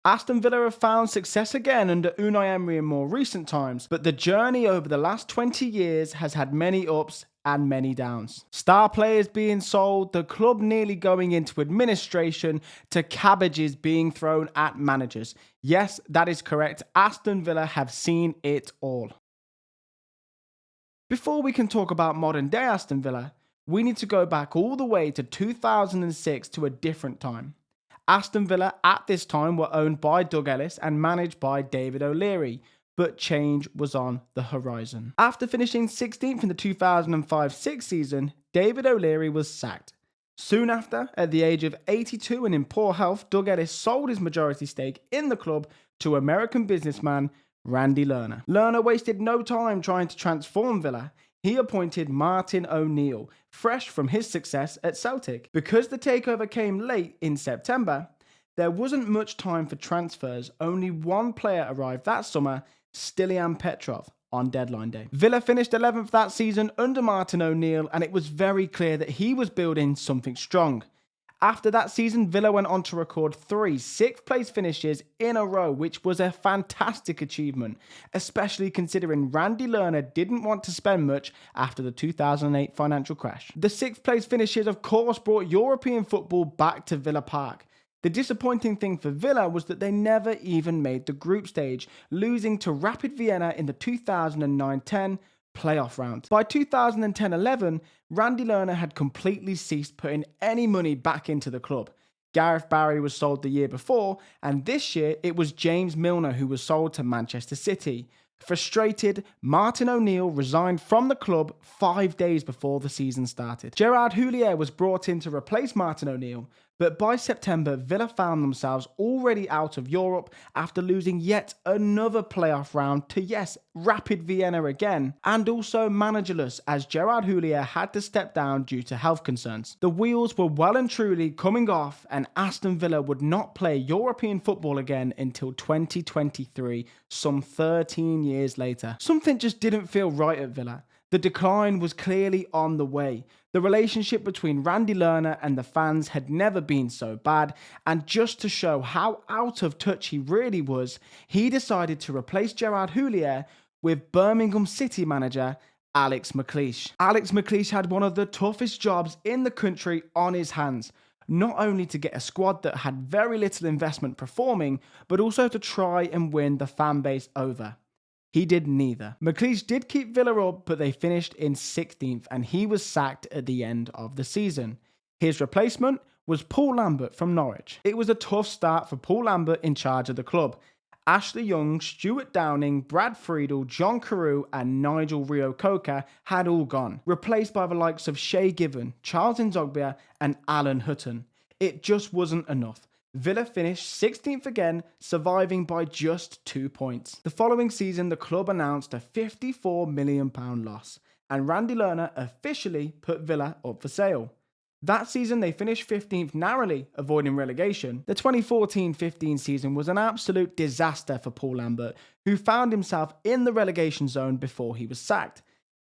Aston Villa have found success again under Unai Emery in more recent times, but the journey over the last 20 years has had many ups and many downs. Star players being sold, the club nearly going into administration, to cabbages being thrown at managers. Yes, that is correct. Aston Villa have seen it all. Before we can talk about modern day Aston Villa, we need to go back all the way to 2006 to a different time. Aston Villa at this time were owned by Doug Ellis and managed by David O'Leary, but change was on the horizon. After finishing 16th in the 2005-06 season, David O'Leary was sacked. Soon after, at the age of 82 and in poor health, Doug Ellis sold his majority stake in the club to American businessman Randy Lerner. Lerner wasted no time trying to transform Villa. He appointed Martin O'Neill, fresh from his success at Celtic. Because the takeover came late in September, there wasn't much time for transfers. Only one player arrived that summer, Stilian Petrov, on deadline day. Villa finished 11th that season under Martin O'Neill, and it was very clear that he was building something strong. After that season, Villa went on to record 3 sixth-place finishes in a row, which was a fantastic achievement, especially considering Randy Lerner didn't want to spend much after the 2008 financial crash. The sixth-place finishes, of course, brought European football back to Villa Park. The disappointing thing for Villa was that they never even made the group stage, losing to Rapid Vienna in the 2009-10 playoff round. By 2010-11, Randy Lerner had completely ceased putting any money back into the club. Gareth Barry was sold the year before, and this year it was James Milner who was sold to Manchester City. Frustrated, Martin O'Neill resigned from the club 5 days before the season started. Gerard Houllier was brought in to replace Martin O'Neill, but by September, Villa found themselves already out of Europe after losing yet another playoff round to, yes, Rapid Vienna again, and also managerless as Gerard Houllier had to step down due to health concerns. The wheels were well and truly coming off, and Aston Villa would not play European football again until 2023, some 13 years later. Something just didn't feel right at Villa. The decline was clearly on the way. The relationship between Randy Lerner and the fans had never been so bad, and just to show how out of touch he really was, he decided to replace Gerard Houllier with Birmingham City manager Alex McLeish. Alex McLeish had one of the toughest jobs in the country on his hands, not only to get a squad that had very little investment performing, but also to try and win the fan base over. He did neither. McLeish did keep Villa up, but they finished in 16th, and he was sacked at the end of the season. His replacement was Paul Lambert from Norwich. It was a tough start for Paul Lambert in charge of the club. Ashley Young, Stuart Downing, Brad Friedel, John Carew and Nigel Reo-Coker had all gone, replaced by the likes of Shay Given, Charles Nzogbia and Alan Hutton. It just wasn't enough. Villa finished 16th again, surviving by just 2 points. The following season, the club announced a £54 million loss, and Randy Lerner officially put Villa up for sale. That season, they finished 15th narrowly, avoiding relegation. The 2014-15 season was an absolute disaster for Paul Lambert, who found himself in the relegation zone before he was sacked.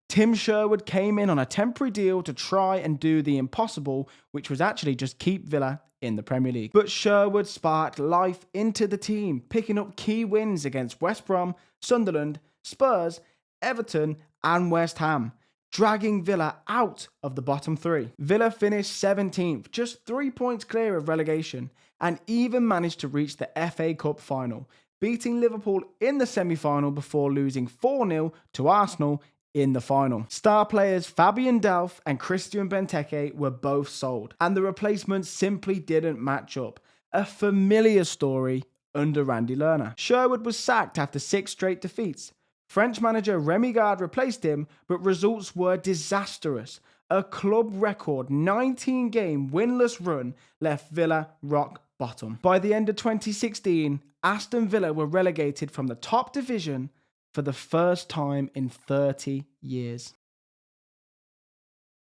Tim Sherwood came in on a temporary deal to try and do the impossible, which was actually just keep Villa in the Premier League. But Sherwood sparked life into the team, picking up key wins against West Brom, Sunderland, Spurs, Everton and West Ham, dragging Villa out of the bottom 3. Villa finished 17th, just 3 points clear of relegation, and even managed to reach the FA Cup final, beating Liverpool in the semi-final before losing 4-0 to Arsenal in the final. Star players Fabian Delph and Christian Benteke were both sold, and the replacements simply didn't match up. A familiar story under Randy Lerner. Sherwood was sacked after 6 straight defeats. French manager Rémi Garde replaced him, but results were disastrous. A club record 19-game winless run left Villa rock bottom. By the end of 2016, Aston Villa were relegated from the top division for the first time in 30 years.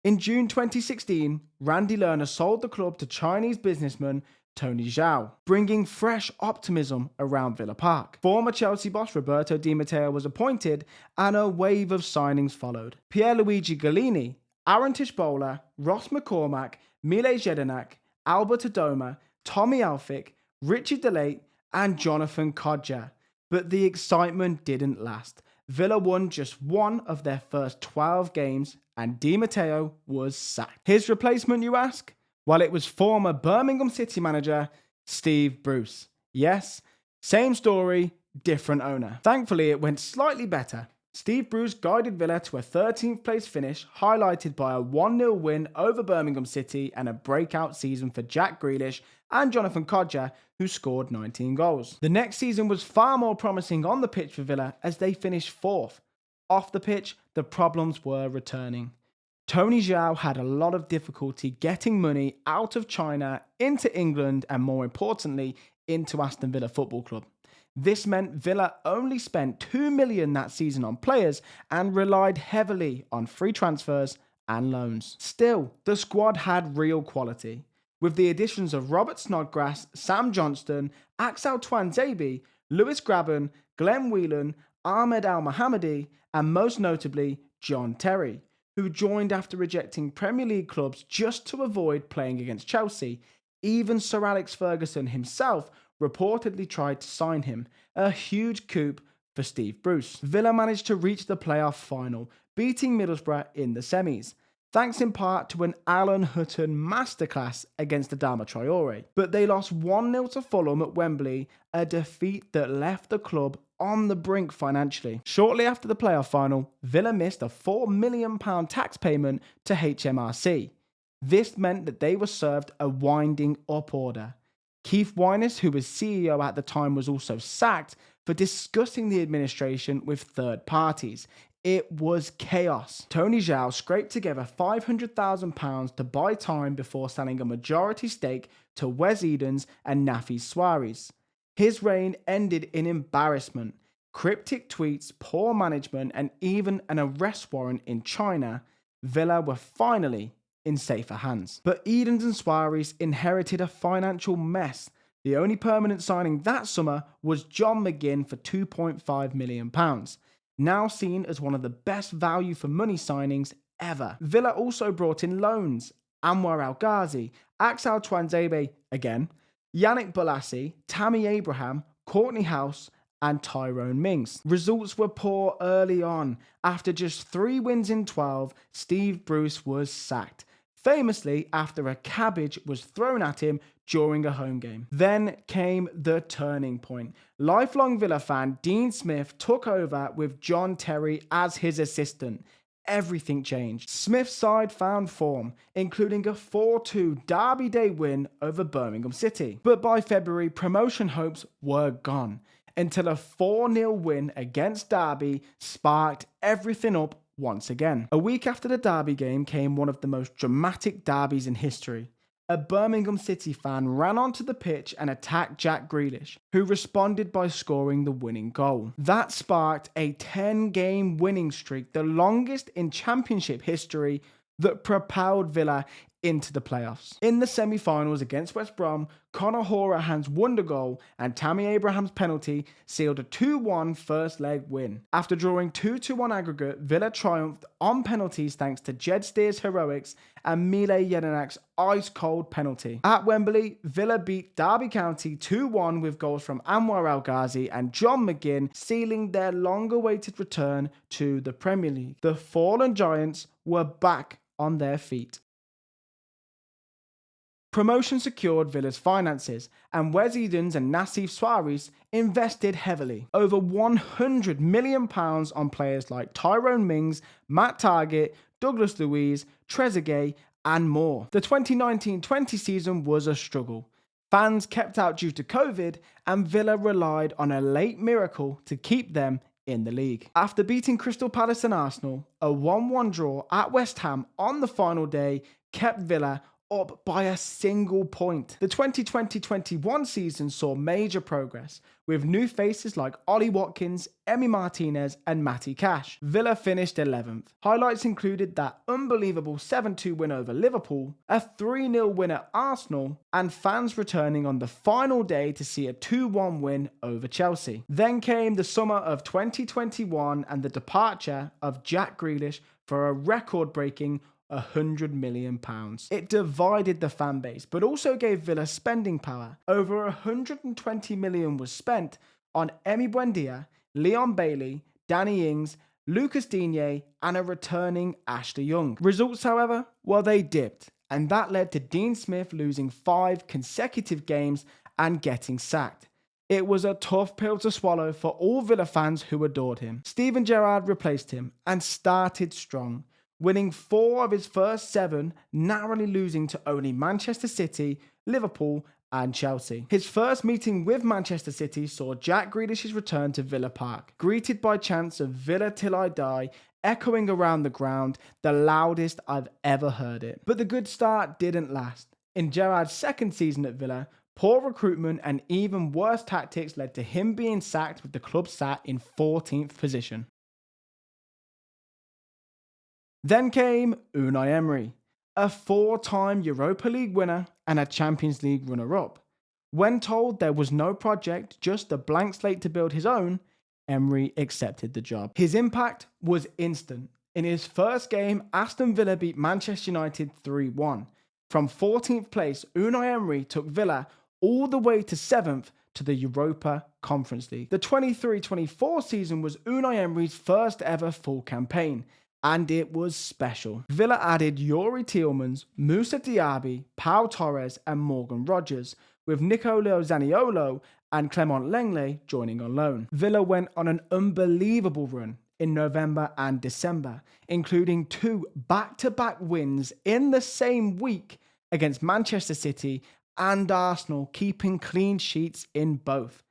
In June 2016, Randy Lerner sold the club to Chinese businessman Tony Xiao, bringing fresh optimism around Villa Park. Former Chelsea boss Roberto Di Matteo was appointed, and a wave of signings followed. Pierluigi Gallini, Aaron Tish-Bowler, Ross McCormack, Mile Jedinak, Albert Adoma, Tommy Elphick, Richard Delate and Jonathan Kodjia. But the excitement didn't last. Villa won just one of their first 12 games and Di Matteo was sacked. His replacement, you ask? Well, it was former Birmingham City manager Steve Bruce. Yes, same story, different owner. Thankfully, it went slightly better. Steve Bruce guided Villa to a 13th place finish, highlighted by a 1-0 win over Birmingham City and a breakout season for Jack Grealish and Jonathan Kodjia, who scored 19 goals. The next season was far more promising on the pitch for Villa as they finished 4th. Off the pitch, the problems were returning. Tony Xiao had a lot of difficulty getting money out of China into England and, more importantly, into Aston Villa Football Club. This meant Villa only spent $2 million that season on players and relied heavily on free transfers and loans. Still, the squad had real quality. With the additions of Robert Snodgrass, Sam Johnston, Axel Tuanzebe, Lewis Graben, Glenn Whelan, Ahmed Al-Mohammadi, and most notably, John Terry, who joined after rejecting Premier League clubs just to avoid playing against Chelsea. Even Sir Alex Ferguson himself reportedly tried to sign him, a huge coup for Steve Bruce. Villa managed to reach the playoff final, beating Middlesbrough in the semis, thanks in part to an Alan Hutton masterclass against Adama Traore. But they lost 1-0 to Fulham at Wembley, a defeat that left the club on the brink financially. Shortly after the playoff final, Villa missed a £4 million tax payment to HMRC. This meant that they were served a winding up order. Keith Winers, who was CEO at the time, was also sacked for discussing the administration with third parties. It was chaos. Tony Xiao scraped together £500,000 to buy time before selling a majority stake to Wes Edens and Nafi Suarez. His reign ended in embarrassment. Cryptic tweets, poor management, and even an arrest warrant in China. Villa were finally in safer hands. But Edens and Suarez inherited a financial mess. The only permanent signing that summer was John McGinn for £2.5 million, now seen as one of the best value for money signings ever. Villa also brought in loans: Anwar El Ghazi, Axel Tuanzebe again, Yannick Bolasie, Tammy Abraham, Courtney House, and Tyrone Mings. Results were poor early on. After just 3 wins in 12, Steve Bruce was sacked, famously after a cabbage was thrown at him during a home game. Then came the turning point. Lifelong Villa fan Dean Smith took over with John Terry as his assistant. Everything changed. Smith's side found form, including a 4-2 Derby Day win over Birmingham City. But by February, promotion hopes were gone, until a 4-0 win against Derby sparked everything up once again. A week after the Derby game came one of the most dramatic derbies in history. A Birmingham City fan ran onto the pitch and attacked Jack Grealish, who responded by scoring the winning goal. That sparked a 10-game winning streak, the longest in Championship history, that propelled Villa into the playoffs. In the semi-finals against West Brom, Conor Horahan's wonder goal and Tammy Abraham's penalty sealed a 2-1 first leg win. After drawing 2-2 on aggregate, Villa triumphed on penalties thanks to Jed Steer's heroics and Mile Jedinak's ice-cold penalty. At Wembley, Villa beat Derby County 2-1 with goals from Anwar El Ghazi and John McGinn, sealing their long-awaited return to the Premier League. The fallen giants were back on their feet. Promotion secured Villa's finances, and Wes Edens and Nassif Suarez invested heavily, over £100 million on players like Tyrone Mings, Matt Targett, Douglas Luiz, Trezeguet, and more. The 2019-20 season was a struggle. Fans kept out due to COVID, and Villa relied on a late miracle to keep them in the league. After beating Crystal Palace and Arsenal, a 1-1 draw at West Ham on the final day kept Villa up by a single point. The 2020-21 season saw major progress, with new faces like Ollie Watkins, Emi Martinez, and Matty Cash. Villa finished 11th. Highlights included that unbelievable 7-2 win over Liverpool, a 3-0 win at Arsenal, and fans returning on the final day to see a 2-1 win over Chelsea. Then came the summer of 2021 and the departure of Jack Grealish for a record-breaking £100 million. It divided the fan base, but also gave Villa spending power. Over 120 million was spent on Emi Buendia, Leon Bailey, Danny Ings, Lucas Digne, and a returning Ashley Young. Results, however, well, they dipped, and that led to Dean Smith losing 5 consecutive games and getting sacked. It was a tough pill to swallow for all Villa fans who adored him. Steven Gerrard replaced him and started strong, winning 4 of his first 7, narrowly losing to only Manchester City, Liverpool, and Chelsea. His first meeting with Manchester City saw Jack Grealish's return to Villa Park, greeted by chants of "Villa till I die," echoing around the ground, the loudest I've ever heard it. But the good start didn't last. In Gerrard's second season at Villa, poor recruitment and even worse tactics led to him being sacked with the club sat in 14th position. Then came Unai Emery, a 4-time Europa League winner and a Champions League runner-up. When told there was no project, just a blank slate to build his own, Emery accepted the job. His impact was instant. In his first game, Aston Villa beat Manchester United 3-1. From 14th place, Unai Emery took Villa all the way to 7th to the Europa Conference League. The 23-24 season was Unai Emery's first ever full campaign, and it was special. Villa added Youri Tielemans, Moussa Diaby, Pau Torres, and Morgan Rogers, with Nicolo Zaniolo and Clement Lenglet joining on loan. Villa went on an unbelievable run in November and December, including 2 back-to-back wins in the same week against Manchester City and Arsenal, keeping clean sheets in both.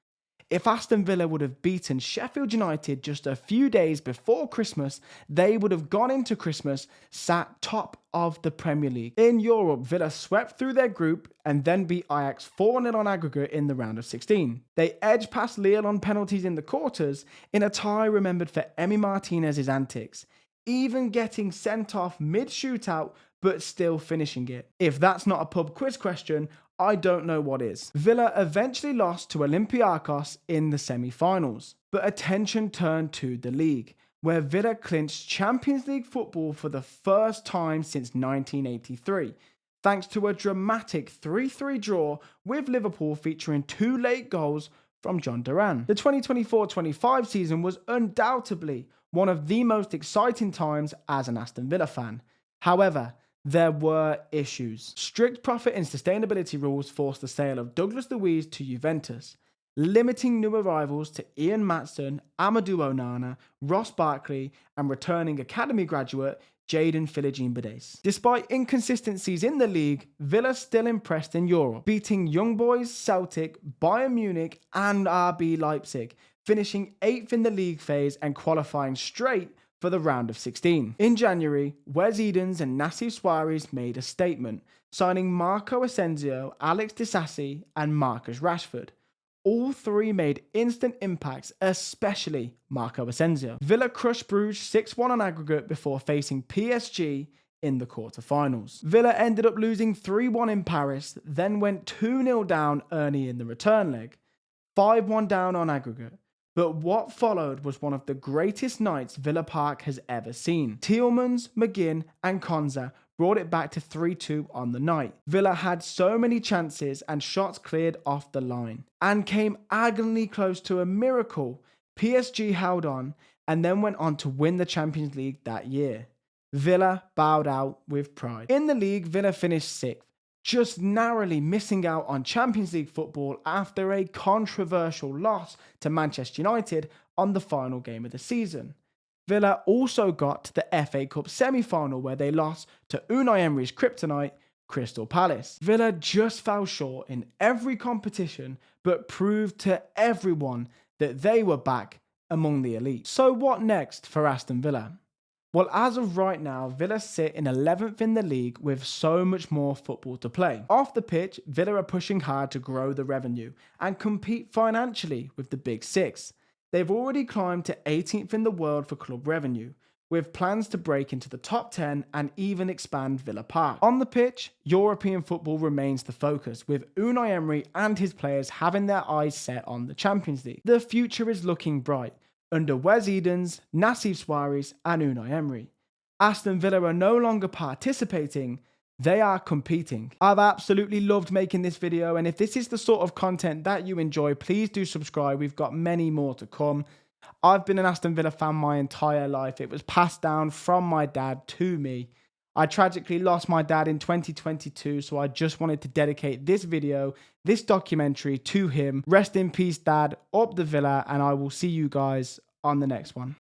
If Aston Villa would have beaten Sheffield United just a few days before Christmas, they would have gone into Christmas sat top of the Premier League. In Europe, Villa swept through their group and then beat Ajax 4-0 on aggregate in the round of 16. They edged past Lille on penalties in the quarters in a tie remembered for Emi Martinez's antics, even getting sent off mid-shootout but still finishing it. If that's not a pub quiz question, I don't know what is. Villa eventually lost to Olympiacos in the semi-finals, but attention turned to the league, where Villa clinched Champions League football for the first time since 1983, thanks to a dramatic 3-3 draw with Liverpool featuring 2 late goals from John Duran. The 2024-25 season was undoubtedly one of the most exciting times as an Aston Villa fan. However, there were issues. Strict profit and sustainability rules forced the sale of Douglas Luiz to Juventus, limiting new arrivals to Ian Matson, Amadou Onana, Ross Barkley, and returning academy graduate Jadon Philogene-Bades. Despite inconsistencies in the league, Villa still impressed in Europe, beating Young Boys, Celtic, Bayern Munich, and RB Leipzig, finishing 8th in the league phase and qualifying straight for the round of 16. In January, Wes Edens and Nassif Suarez made a statement, signing Marco Asensio, Alex Disasi, and Marcus Rashford. All 3 made instant impacts, especially Marco Asensio. Villa crushed Bruges 6-1 on aggregate before facing PSG in the quarterfinals. Villa ended up losing 3-1 in Paris, then went 2-0 down early in the return leg, 5-1 down on aggregate. But what followed was one of the greatest nights Villa Park has ever seen. Tielemans, McGinn, and Konza brought it back to 3-2 on the night. Villa had so many chances and shots cleared off the line, and came agonizingly close to a miracle. PSG held on, and then went on to win the Champions League that year. Villa bowed out with pride. In the league, Villa finished 6th, just narrowly missing out on Champions League football after a controversial loss to Manchester United on the final game of the season. Villa also got to the FA Cup semi-final where they lost to Unai Emery's kryptonite, Crystal Palace. Villa just fell short in every competition, but proved to everyone that they were back among the elite. So what next for Aston Villa? Well, as of right now, Villa sit in 11th in the league with so much more football to play. Off the pitch, Villa are pushing hard to grow the revenue and compete financially with the Big Six. They've already climbed to 18th in the world for club revenue, with plans to break into the top 10 and even expand Villa Park. On the pitch, European football remains the focus, with Unai Emery and his players having their eyes set on the Champions League. The future is looking bright under Wes Edens, Nassif Suarez, and Unai Emery. Aston Villa are no longer participating, they are competing. I've absolutely loved making this video, and if this is the sort of content that you enjoy, please do subscribe. We've got many more to come. I've been an Aston Villa fan my entire life. It was passed down from my dad to me. I tragically lost my dad in 2022, so I just wanted to dedicate this video, this documentary to him. Rest in peace, Dad. Up the Villa, and I will see you guys on the next one.